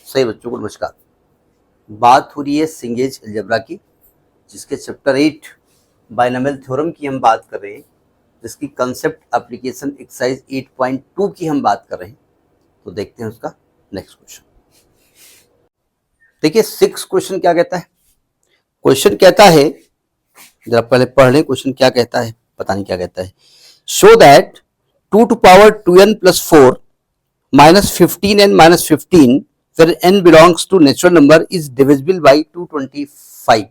सही बच्चों को नमस्कार। बात हो रही है सिंगेज अलजेब्रा की, जिसके चैप्टर 8 बाइनोमियल थ्योरम की हम बात कर रहे हैं, जिसकी कंसेप्ट एप्लीकेशन एक्सरसाइज 8.2 की हम बात कर रहे हैं। तो देखते हैं उसका नेक्स्ट क्वेश्चन। देखिए 6 क्वेश्चन क्या कहता है। क्वेश्चन कहता है, जरा पहले पढ़ लें क्वेश्चन क्या कहता है, पता नहीं क्या कहता है। Show that 2 to power 2n plus 4 minus 15n minus 15 where n belongs to natural number is divisible by 225।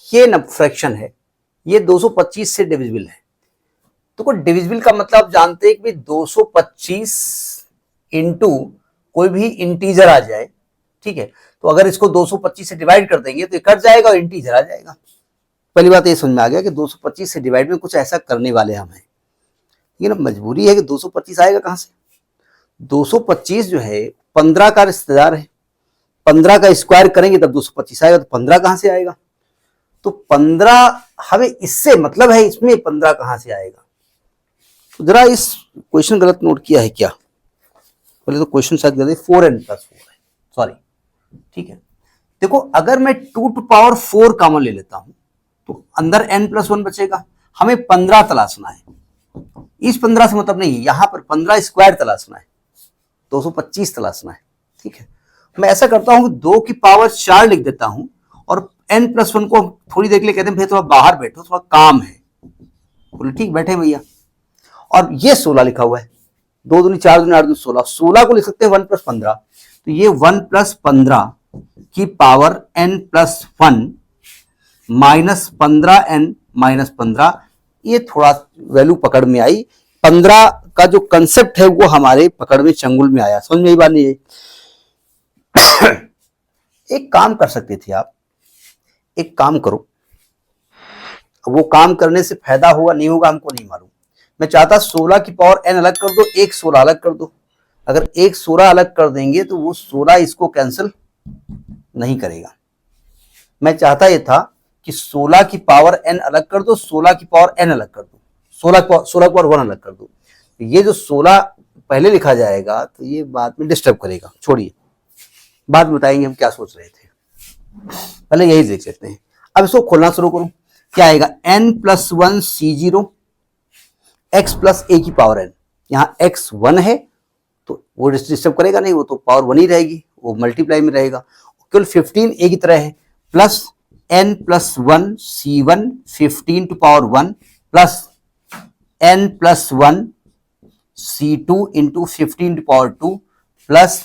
ये न फ्रैक्शन है, ये 225 से डिविजिबल है। तो कोई डिविजिबल का मतलब आप जानते हैं कि 225 इंटू कोई भी इंटीजर आ जाए, ठीक है। तो अगर इसको 225 से डिवाइड कर देंगे तो ये कट जाएगा और इंटीजर आ जाएगा। पहली बात ये समझ में आ गया कि 225 से डिवाइड में कुछ ऐसा करने वाले हम हैं, लेकिन अब मजबूरी है कि 225 आएगा कहां से। 225 जो है 15 का रिश्तेदार है, 15 का स्क्वायर करेंगे तब 225 आएगा। तो 15 कहां से आएगा, तो 15 हमें इससे मतलब है, इसमें 15 कहां से आएगा। तो जरा इस क्वेश्चन गलत नोट किया है क्या, पहले तो क्वेश्चन शायद गलत 4n + 4 है, सॉरी, ठीक है। देखो अगर मैं 2 to power 4 कॉमन ले लेता हूं तो अंदर n + 1 बचेगा। हमें 15 तलाशना है, इस 15 से मतलब नहीं है, यहां पर 15 स्क्वायर तलाशना है, 225 तलाशना है, ठीक है। मैं ऐसा करता हूं कि 2 की पावर 4 लिख देता हूं और n + 1 को थोड़ी देर के लिए कहते हैं भैया थोड़ा बाहर बैठो, थोड़ा काम है। बोले ठीक बैठे भैया। और ये 16 लिखा हुआ है, 2 दूनी 4 दूनी 8 दूनी 16, 16 को लिख सकते हैं 1 + 15। तो ये 1 + 15 की power n + 1 minus 15n minus 15, ये थोड़ा वैल्यू पकड़ में आई। 15 का जो कंसेप्ट है वो हमारे पकड़ में, चंगुल में आया। समझ में आई बात नहीं है। एक काम कर सकते थे आप, एक काम करो, वो काम करने से फायदा होगा नहीं होगा हमको नहीं मालूम। मैं चाहता 16 की पावर n अलग कर दो, एक 16 अलग कर दो। अगर एक 16 अलग कर देंगे तो वो 16 इसको कैंसिल नहीं करेगा। मैं चाहता ये था कि 16 की पावर n अलग कर दो, 16 की पावर n अलग कर दो, 16 की पावर 1 अलग कर दो। ये जो 16 पहले लिखा जाएगा तो ये बाद में डिस्टर्ब करेगा, छोड़िए, बाद में बताएंगे हम क्या सोच रहे थे, पहले यही देख लेते हैं। अब इसको खोलना शुरू करूं, क्या आएगा, n + 1 C0 x + a की पावर n। यहां x 1 है तो वो डिस्टर्ब करेगा नहीं, वो तो पावर 1 ही रहेगी, वो मल्टीप्लाई में रहेगा। केवल 15 a की तरह है, plus n + 1 C1 15 to power 1 plus n + 1 C2 into 15 to power 2 plus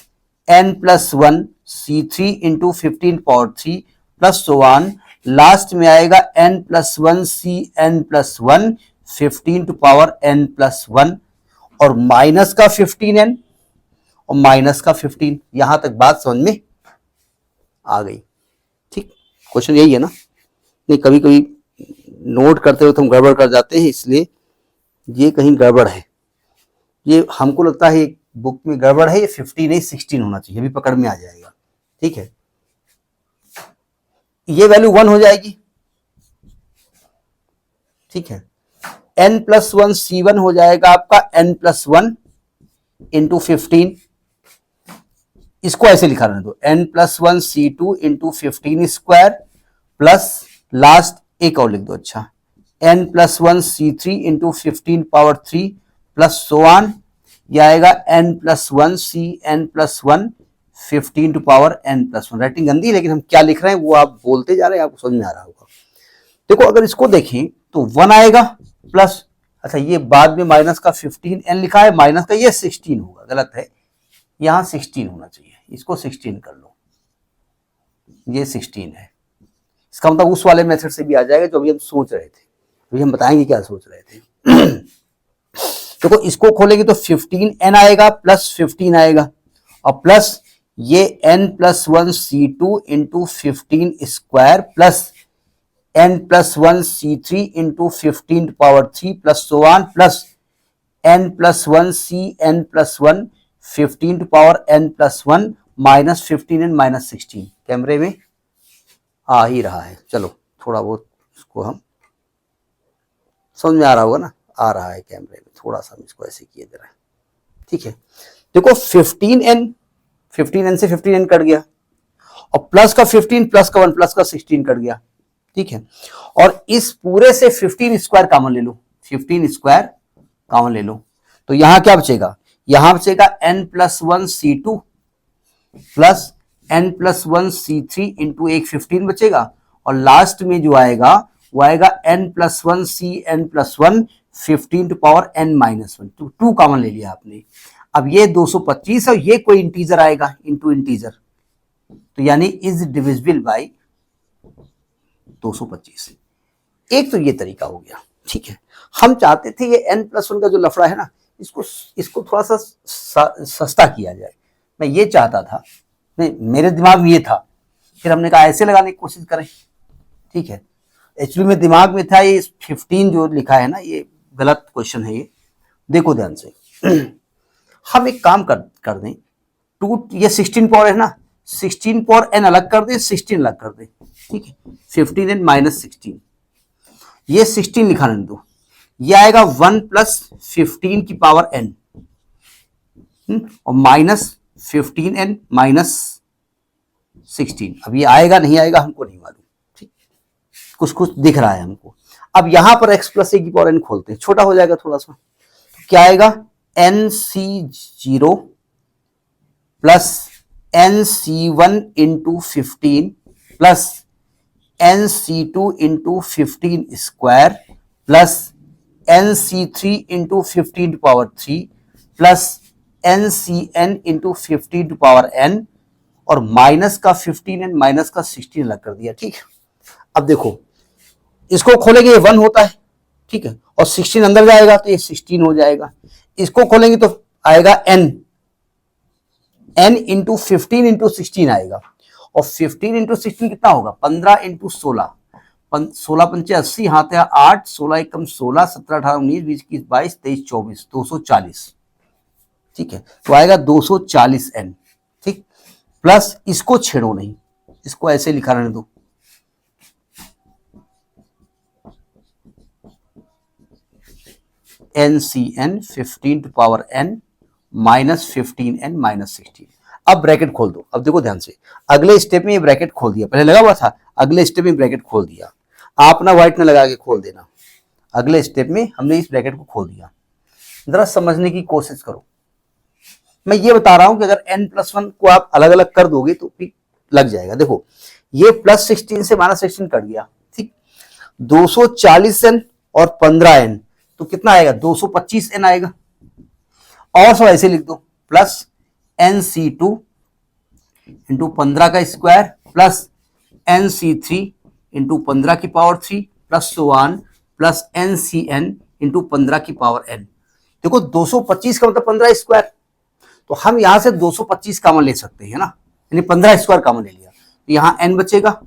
n + 1 C3 into 15 to power 3 plus so on। Last में आएगा n + 1 Cn + 1 15 to power n + 1 और माइनस का 15n और माइनस का 15। यहां तक बात समझ में आ गई, ठीक। क्वेश्चन यही है ना, नहीं कभी कभी नोट करते हुए हम गड़बड़ कर जाते हैं, इसलिए ये कहीं गड़बड़ है। ये हमको लगता है बुक में गड़बड़ है, ये 15 नहीं 16 होना चाहिए, भी पकड़ में आ जाएगा, ठीक है। ये वैल्यू 1 हो जाएगी, ठीक है। n + 1 C1 हो जाएगा आपका n + 1 इंटू 15, इसको ऐसे लिखा रहने दो, n + 1 C2 into 15 square plus last एक और लिख दो, अच्छा, n + 1 C3 into 15 power 3 plus so on. यह आएगा n + 1 Cn + 1 15 to power n + 1। Writing गंदी है लेकिन हम क्या लिख रहे हैं वो आप बोलते जा रहे हैं, आपको समझ में आ रहा होगा। देखो अगर इसको देखें तो 1 आएगा प्लस, अच्छा ये बाद में माइनस का 15n लिखा है, माइनस का ये 16 होगा, गलत है, यहां 16 होना चाहिए, इसको 16 कर लो, ये 16 है। इसका मतलब उस वाले मेथड से भी आ जाएगा जो अभी हम सोच रहे थे, अभी हम बताएंगे क्या सोच रहे थे। देखो इसको खोलेंगे तो 15n आएगा प्लस 15 आएगा और प्लस ये n + 1 C2 into 15 square plus n + 1 C3 into 15 power 3 plus so on plus n + 1 Cn + 1 15 power n + 1 minus 15n minus 16। कैमरे में आ ही रहा है, चलो थोड़ा बहुत इसको हम समझ में आ रहा होगा ना, आ रहा है कैमरे में, थोड़ा सा हम इसको ऐसे किए दे रहे हैं, ठीक है। देखो 15n 15n से 15n कट गया, और प्लस का 15 प्लस का 1 प्लस का 16 कट गया, ठीक है। और इस पूरे से 15 स्क्वायर कॉमन ले लो, 15 स्क्वायर कॉमन ले लो, तो यहां क्या बचेगा, यहां बचेगा n+1 C2 plus n+1 C3 into एक 15 बचेगा, और लास्ट में जो आएगा वो आएगा n+1 Cn+1 15 to power n-1, तो 2 कॉमन ले लिया आपने। अब ये 225 और ये कोई इंटीजर आएगा इंटू इंटीजर, तो यानी इज डिविजिबल बाय 225। एक तो ये तरीका हो गया, ठीक है। हम चाहते थे ये n+1 का जो लफड़ा है ना, इसको थोड़ा सा सस्ता किया जाए, मैं ये चाहता था, नहीं मेरे दिमाग में ये था, फिर हमने कहा ऐसे लगाने की कोशिश करें, ठीक है। एक्चुअली में दिमाग में था ये 15 जो लिखा है ना, ये गलत क्वेश्चन है ये, देखो ध्यान से। हम एक काम कर दें, ये 16 पावर है ना, 16 पावर n अलग कर दें, 16 अलग कर दें, ठीक है। 15n माइनस 16, ये 16 लिखा रहने दो, ये आएगा 1 प्लस 15 की पावर n और माइनस 15n माइनस 16। अब ये आएगा नहीं आएगा हमको नहीं मालूम, ठीक, कुछ कुछ दिख रहा है हमको। अब यहां पर x प्लस ए की पावर n खोलते हैं, छोटा हो जाएगा थोड़ा सा, तो क्या आएगा nc0 plus nc1 into 15 plus nc2 into 15 square plus nc3 into 15 to power 3 plus ncn into 15 to power n, और माइनस का 15n माइनस का 16 अलग कर दिया, ठीक है। अब देखो इसको खोलेंगे ये 1 होता है, ठीक है, और 16 अंदर जाएगा तो ये 16 हो जाएगा। इसको खोलेंगे तो आएगा n इंटू 15 इंटू 16 आएगा, और 15 इंटू 16 कितना होगा, 15 इंटू 16, 16 पंचे 80, हाथ है 8, 16 एकम 16, 17 18 19 20 21 22 23 24, 240, ठीक है, तो आएगा 240n, ठीक। प्लस इसको छेड़ो नहीं, इसको ऐसे लिखा रहने दो, NCN 15 to power n minus 15n minus 16। अब ब्रैकेट खोल दो, अब देखो ध्यान से, अगले स्टेप में ये ब्रैकेट खोल दिया, पहले लगा हुआ था, अगले स्टेप में ब्रैकेट खोल दिया, आप ना व्हाइट में लगा के खोल देना, अगले स्टेप में हमने इस ब्रैकेट को खोल दिया। जरा समझने की कोशिश करो, मैं ये बता रहा हूं कि अगर n+1 को आप अलग अलग कर दोगे तो भी लग जाएगा। देखो ये प्लस 16 से माइनस 16 कट गया, ठीक, 240n और 15n, तो कितना आएगा, 225n आएगा। और सब ऐसे लिख दो, प्लस nc2 इंटू 15 का स्क्वायर प्लस nc3 इंटू 15 की power 3 plus 1 plus ncn into 15 की पावर n। देखो 225 का मतलब 15 स्क्वायर, तो हम यहां से 225 कॉमन ले सकते हैं ना, यानी 15 स्क्वायर कॉमन ले लिया, तो यहां n बचेगा,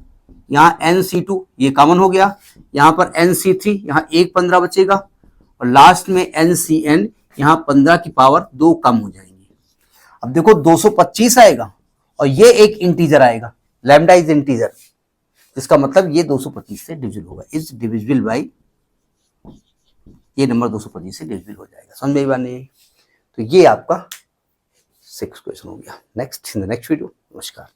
यहां nc2 ये कॉमन हो गया, यहां पर nc3 यहां 1 15 बचेगा, और लास्ट में ncn यहां 15 की पावर 2 कम हो जाएंगी। अब देखो 225 आएगा और ये एक इंटीजर आएगा, लैम्डा इज इंटीजर, इसका मतलब ये 225 से डिविजिबल होगा, इज डिविजिबल बाय, ये नंबर 225 से डिविजिबल हो जाएगा। समझ में बात नहीं? तो ये आपका 6 क्वेश्चन हो गया। Next in the next video. नमस्कार।